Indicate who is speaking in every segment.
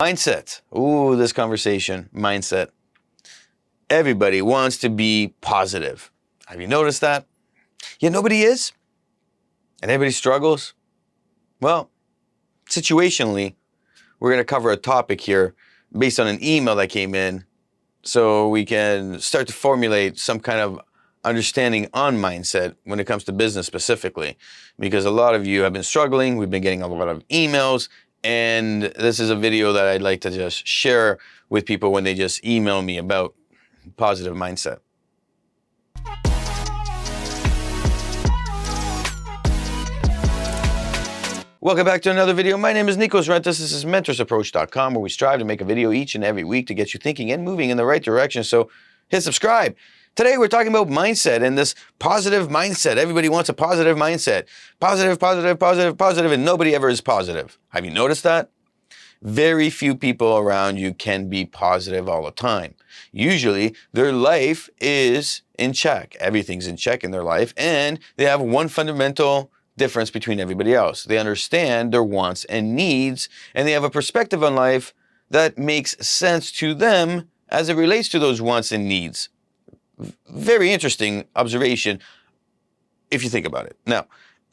Speaker 1: Mindset. Ooh, this conversation, mindset. Everybody wants to be positive. Have you noticed that? Yet nobody is. And everybody struggles. Well, situationally, we're going to cover a topic here based on an email that came in so we can start to formulate some kind of understanding on mindset when it comes to business specifically. Because a lot of you have been struggling. We've been getting a lot of emails. And this is a video that I'd like to just share with people when they just email me about positive mindset. Welcome back to another video. My name is Nikos Rentas. This is mentorsapproach.com, where we strive to make a video each and every week to get you thinking and moving in the right direction. So hit subscribe. Today we're talking about mindset and this positive mindset. Everybody wants a positive mindset. Positive, positive, positive, positive, and nobody ever is positive. Have you noticed that? Very few people around you can be positive all the time. Usually their life is in check. Everything's in check in their life, and they have one fundamental difference between everybody else. They understand their wants and needs, and they have a perspective on life that makes sense to them as it relates to those wants and needs. Very interesting observation if you think about it. Now,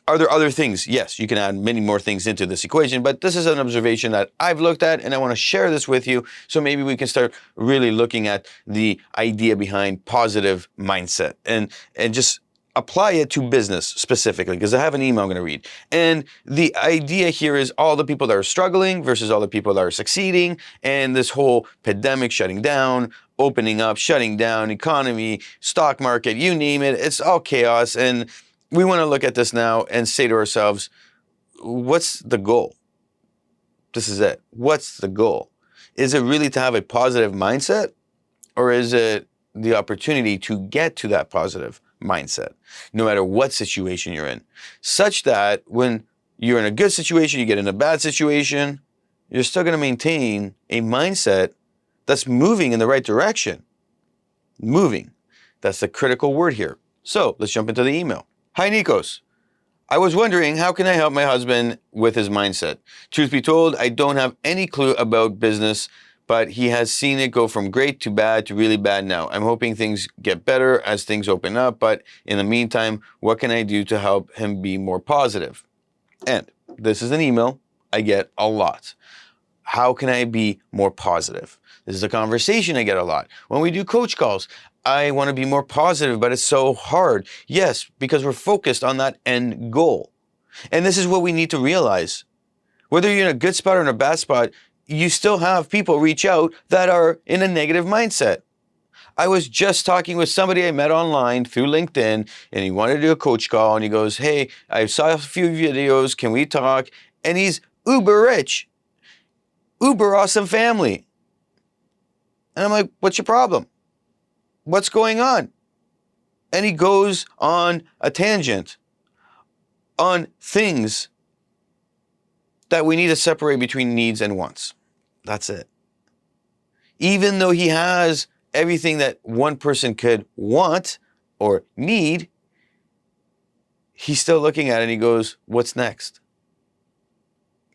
Speaker 1: are there other things? Yes, you can add many more things into this equation, but this is an observation that I've looked at, and I want to share this with you so maybe we can start really looking at the idea behind positive mindset and just apply it to business specifically, because I have an email I'm going to read. And the idea here is all the people that are struggling versus all the people that are succeeding, and this whole pandemic shutting down, opening up, shutting down, economy, stock market, you name it, it's all chaos. And we want to look at this now and say to ourselves, what's the goal? This is it. What's the goal? Is it really to have a positive mindset, or is it the opportunity to get to that positive mindset, no matter what situation you're in, such that when you're in a good situation, you get in a bad situation, you're still going to maintain a mindset that's moving in the right direction. Moving. That's the critical word here. So let's jump into the email. Hi, Nikos. I was wondering, how can I help my husband with his mindset? Truth be told, I don't have any clue about business, but he has seen it go from great to bad to really bad now. I'm hoping things get better as things open up, but in the meantime, what can I do to help him be more positive? And this is an email I get a lot. How can I be more positive? This is a conversation I get a lot. When we do coach calls, I want to be more positive, but it's so hard. Yes, because we're focused on that end goal. And this is what we need to realize. Whether you're in a good spot or in a bad spot, you still have people reach out that are in a negative mindset. I was just talking with somebody I met online through LinkedIn, and he wanted to do a coach call, and he goes, hey, I saw a few videos, can we talk? And he's uber rich, uber awesome family. And I'm like, what's your problem? What's going on? And he goes on a tangent on things that we need to separate between needs and wants. That's it. Even though he has everything that one person could want or need, he's still looking at it and he goes, what's next?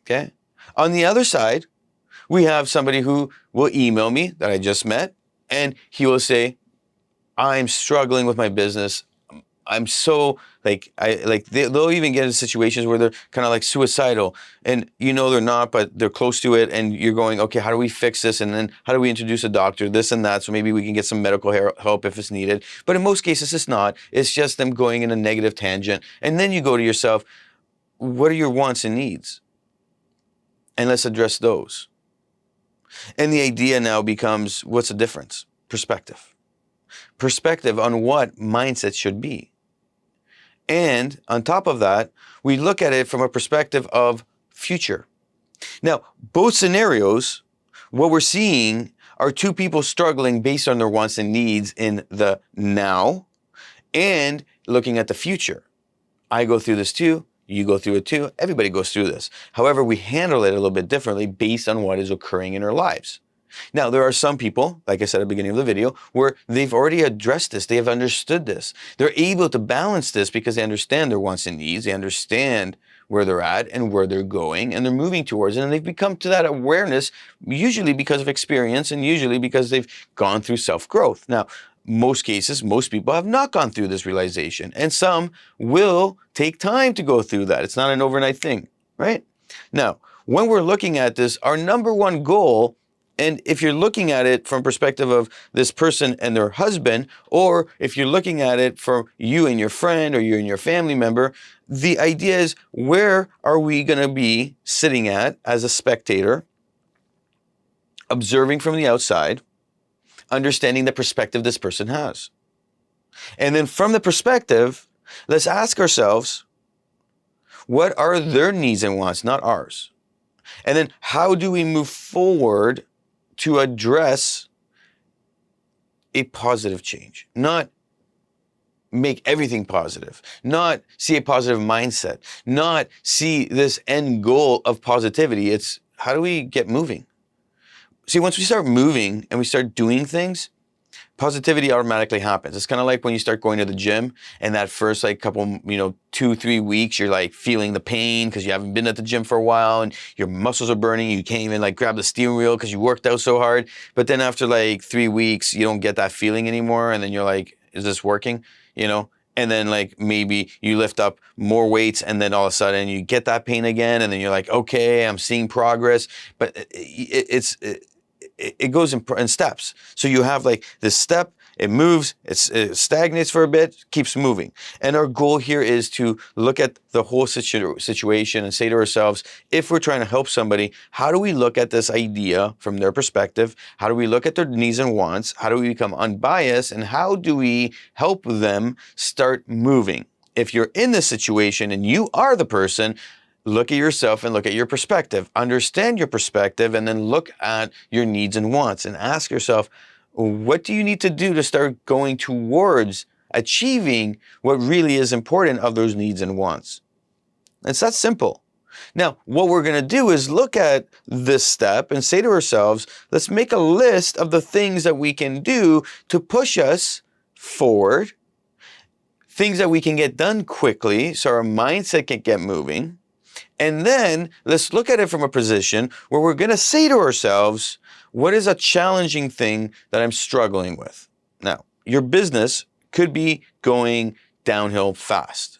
Speaker 1: Okay. On the other side, we have somebody who will email me that I just met, and he will say, I'm struggling with my business. I'm so they'll even get in situations where they're kind of like suicidal, and you know they're not, but they're close to it, and you're going, okay, how do we fix this? And then how do we introduce a doctor, this and that, so maybe we can get some medical help if it's needed. But in most cases, it's not. It's just them going in a negative tangent. And then you go to yourself, what are your wants and needs? And let's address those. And the idea now becomes, what's the difference? Perspective. Perspective on what mindset should be. And on top of that, we look at it from a perspective of future. Now, both scenarios, what we're seeing are two people struggling based on their wants and needs in the now and looking at the future. I go through this too. You go through it too. Everybody goes through this. However, we handle it a little bit differently based on what is occurring in our lives. Now, there are some people, like I said at the beginning of the video, where they've already addressed this. They have understood this. They're able to balance this because they understand their wants and needs. They understand where they're at and where they're going, and they're moving towards it, and they've become to that awareness, usually because of experience and usually because they've gone through self-growth. Now, most cases, most people have not gone through this realization, and some will take time to go through that. It's not an overnight thing, right? Now, when we're looking at this, our number one goal, and if you're looking at it from perspective of this person and their husband, or if you're looking at it for you and your friend or you and your family member, the idea is, where are we going to be sitting at as a spectator, observing from the outside, understanding the perspective this person has. And then from the perspective, let's ask ourselves, what are their needs and wants, not ours? And then how do we move forward to address a positive change? Not make everything positive, not see a positive mindset, not see this end goal of positivity. It's how do we get moving? See, once we start moving and we start doing things, positivity automatically happens. It's kind of like when you start going to the gym and that first couple, 2-3 weeks, you're like feeling the pain because you haven't been at the gym for a while and your muscles are burning. You can't even grab the steering wheel because you worked out so hard. But then after 3 weeks, you don't get that feeling anymore. And then you're like, is this working? And then maybe you lift up more weights and then all of a sudden you get that pain again. And then you're like, okay, I'm seeing progress. But it goes in steps. So you have this step, it moves, it stagnates for a bit, keeps moving. And our goal here is to look at the whole situation and say to ourselves, if we're trying to help somebody, how do we look at this idea from their perspective? How do we look at their needs and wants? How do we become unbiased? And how do we help them start moving? If you're in this situation and you are the person, look at yourself and look at your perspective. Understand your perspective and then look at your needs and wants and ask yourself, what do you need to do to start going towards achieving what really is important of those needs and wants? It's that simple. Now, what we're going to do is look at this step and say to ourselves, let's make a list of the things that we can do to push us forward, things that we can get done quickly so our mindset can get moving. And then let's look at it from a position where we're going to say to ourselves, what is a challenging thing that I'm struggling with? Now, your business could be going downhill fast.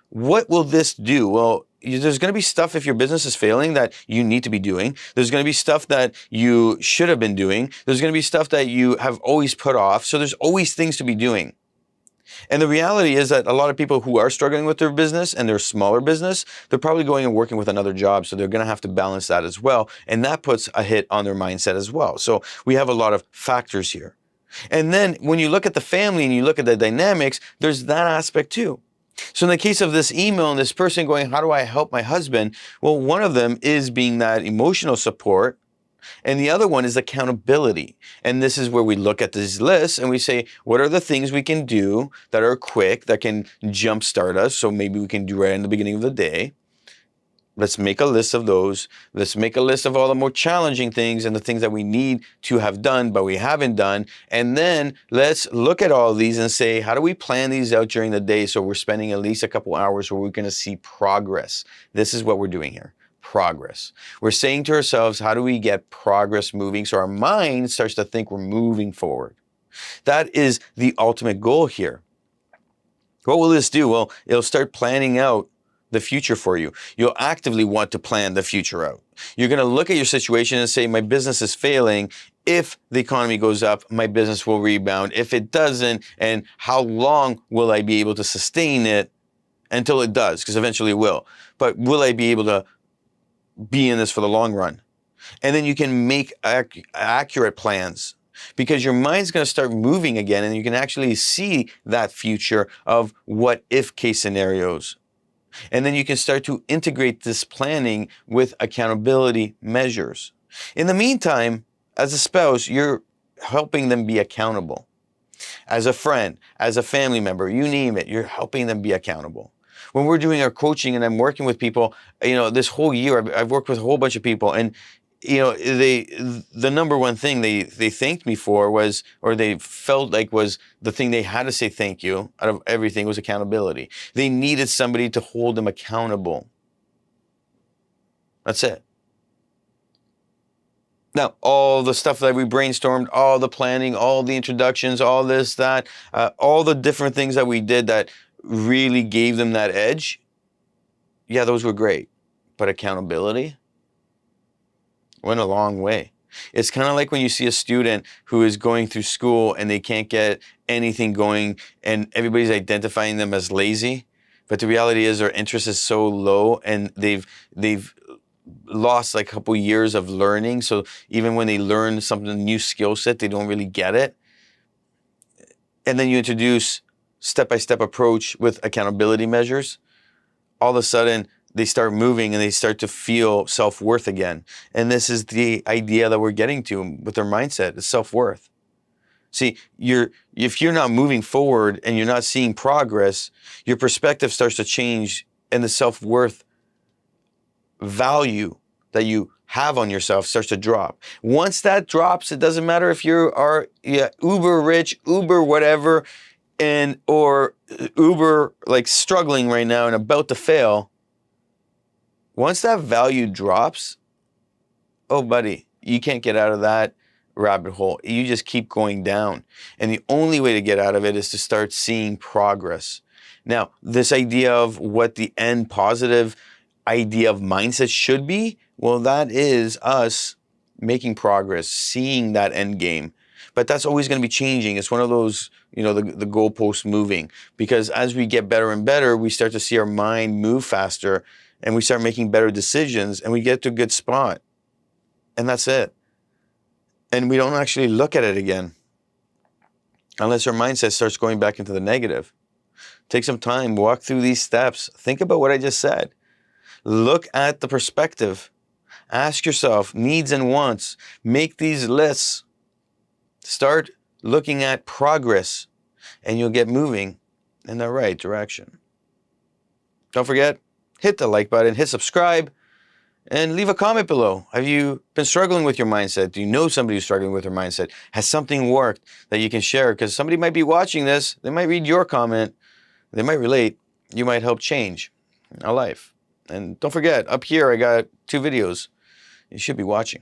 Speaker 1: What will this do? Well, there's going to be stuff if your business is failing that you need to be doing. There's going to be stuff that you should have been doing. There's going to be stuff that you have always put off. So there's always things to be doing. And the reality is that a lot of people who are struggling with their business and their smaller business, they're probably going and working with another job. So they're going to have to balance that as well. And that puts a hit on their mindset as well. So we have a lot of factors here. And then when you look at the family and you look at the dynamics, there's that aspect too. So in the case of this email and this person going, how do I help my husband? Well, one of them is being that emotional support. And the other one is accountability. And this is where we look at these lists and we say, what are the things we can do that are quick, that can jumpstart us? So maybe we can do right in the beginning of the day. Let's make a list of those. Let's make a list of all the more challenging things and the things that we need to have done, but we haven't done. And then let's look at all of these and say, how do we plan these out during the day so we're spending at least a couple hours where we're going to see progress? This is what we're doing here. Progress. We're saying to ourselves, how do we get progress moving so our mind starts to think we're moving forward? That is the ultimate goal here. What will this do? Well, it'll start planning out the future for you. You'll actively want to plan the future out. You're going to look at your situation and say, my business is failing. If the economy goes up, my business will rebound. If it doesn't, and how long will I be able to sustain it until it does? Because eventually it will. But will I be able to be in this for the long run? And then you can make accurate plans because your mind's going to start moving again and you can actually see that future of what if case scenarios. And then you can start to integrate this planning with accountability measures. In the meantime, as a spouse, you're helping them be accountable. As a friend, as a family member, you name it, you're helping them be accountable. When we're doing our coaching and I'm working with people, this whole year, I've worked with a whole bunch of people and, the number one thing they thanked me for was, or they felt like was the thing they had to say thank you out of everything was accountability. They needed somebody to hold them accountable. That's it. Now, all the stuff that we brainstormed, all the planning, all the introductions, all this, that, all the different things that we did that really gave them that edge, yeah, those were great. But accountability went a long way. It's kind of like when you see a student who is going through school and they can't get anything going and everybody's identifying them as lazy. But the reality is their interest is so low and they've lost like a couple years of learning. So even when they learn something new skill set, they don't really get it. And then you introduce step-by-step approach with accountability measures. All of a sudden, they start moving and they start to feel self-worth again. And this is the idea that we're getting to with their mindset, is self-worth. See, if you're not moving forward and you're not seeing progress, your perspective starts to change and the self-worth value that you have on yourself starts to drop. Once that drops, it doesn't matter if you are uber rich, uber whatever, or uber like struggling right now and about to fail. Once that value drops, oh buddy, you can't get out of that rabbit hole. You just keep going down. And the only way to get out of it is to start seeing progress. Now, this idea of what the end positive idea of mindset should be, well, that is us making progress, seeing that end game. But that's always going to be changing. It's one of those, the goalposts moving. Because as we get better and better, we start to see our mind move faster and we start making better decisions and we get to a good spot. And that's it. And we don't actually look at it again unless our mindset starts going back into the negative. Take some time, walk through these steps. Think about what I just said. Look at the perspective. Ask yourself needs and wants. Make these lists. Start looking at progress and you'll get moving in the right direction. Don't forget, hit the like button, hit subscribe, and leave a comment below. Have you been struggling with your mindset? Do you know somebody who's struggling with their mindset? Has something worked that you can share? Because somebody might be watching this. They might read your comment. They might relate. You might help change a life. And don't forget, up here I got 2 videos you should be watching.